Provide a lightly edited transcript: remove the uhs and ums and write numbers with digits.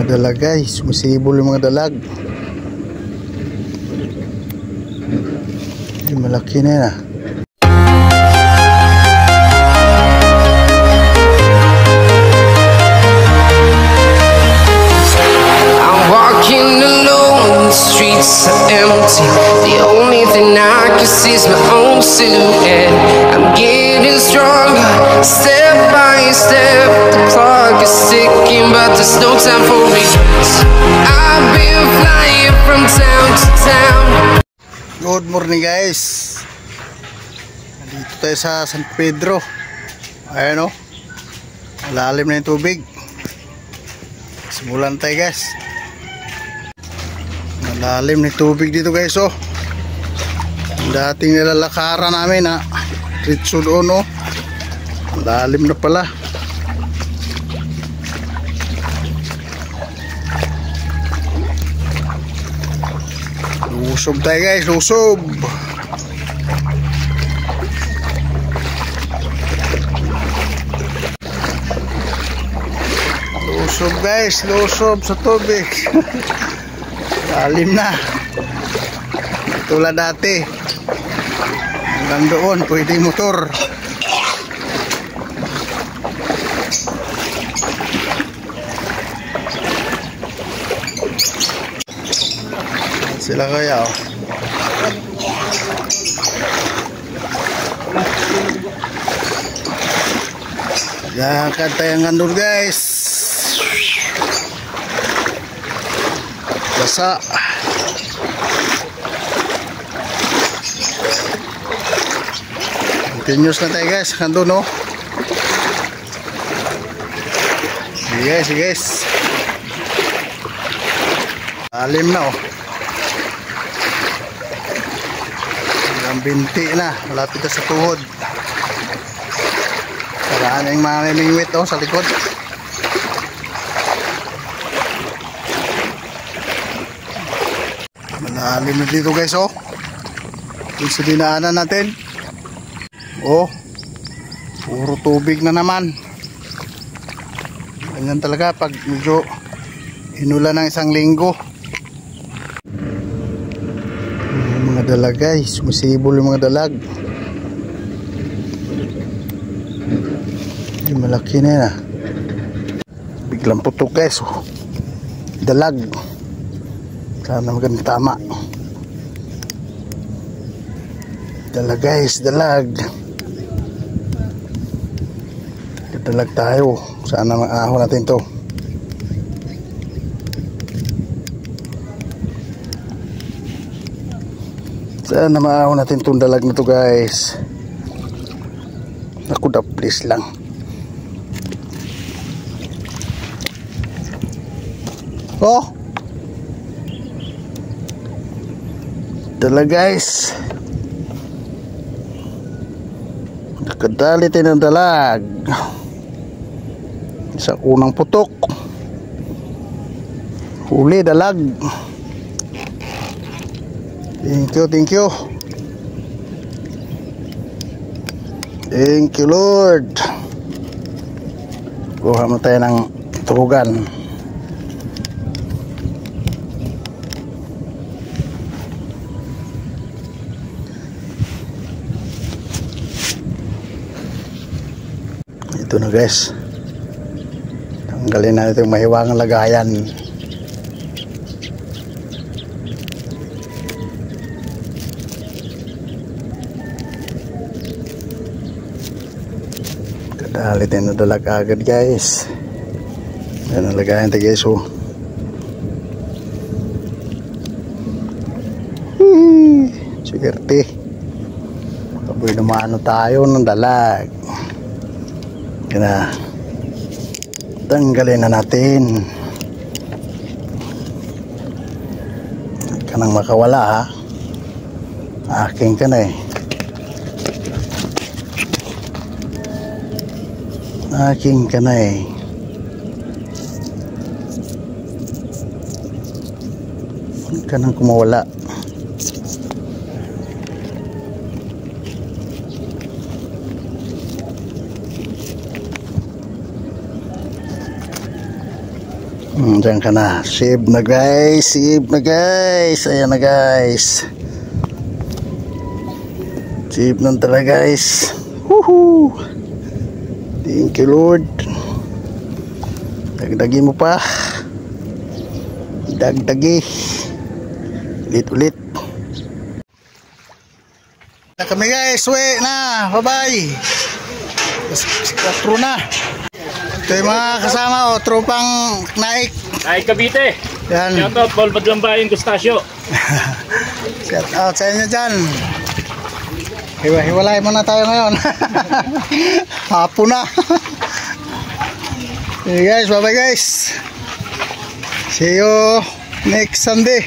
dalag guys, sumisibol yung mga dalag. Ay, malaki na yan. I'm walking alone, the streets are empty. The only thing I can see is my own silhouette. I'm getting stronger, step by step. The clock is ticking, but there's no time for regrets. I've been flying from town to town. Good morning guys. Nandito tayo sa San Pedro. Ayan o, malalim na yung tubig. Simulan tayo guys. Malalim na yung tubig dito guys oh. Dating nilalakaran namin ha, ritso doon oh. Malalim na pala. Lusob tayo guys, lusob. Lusob guys, lusob sa tubig. Lalim na. Tulad dati. Hanggang doon, pwedeng motor. Sila kaya oh. Lakad tayong ganun guys. Basa. Continuous na tayo guys, ganun oh. Sige guys. Alim na oh. Ang binti na, malapit na sa tuhod. Karaan yung mga mimingwit oh, sa likod. Malalim na dito guys oh. Yung sa dinaanan natin oh, puro tubig na naman. Ganyan talaga pag medyo inulan ng isang linggo. Mga dalag guys, sumisibol yung mga dalag. Ay, malaki na yan. Biglang putok guys oh. Dalag. Sana magandang tama. Dalag guys, dalag. Dalag tayo. Sana maaho natin to. Sana maaho natin itong dalag na to guys. Naku da, please lang. Oh, dalag guys. Nakadali tayo ng dalag. Sa unang putok. Huli dalag. Thank you. Thank you Lord. Kuha mo tayo ng turugan. Ito na guys. Tanggalin natin itong mahiwagang lagayan. Kadalitin na dalag agad guys. Yan ang lagayan tayo guys oh. Sigerte. Kaboy naman tayo ng dalag. Yan na. Tanggalin na natin. Huwag ka nang makawala ha. Aking ka na eh. Aking ka na eh. Huwag ka nang kumawala. Diyan ka na. Save na guys. Save na guys. Ayan na guys. Save na talaga guys. Woohoo! Thank you Lord. Dagdagi mo pa. Dagdagi. Ulit-ulit. Na kami guys. Uwi na. Bye-bye. 4 na. Ito yung mga kasama o. Tropang naik. Naik Cavite. Yan. Shout out Paul Maglambayan Gustasio. Shout out sa inyo dyan. Hiwalay muna tayo ngayon. Hapon na. Okay guys, bye bye guys. See you next Sunday.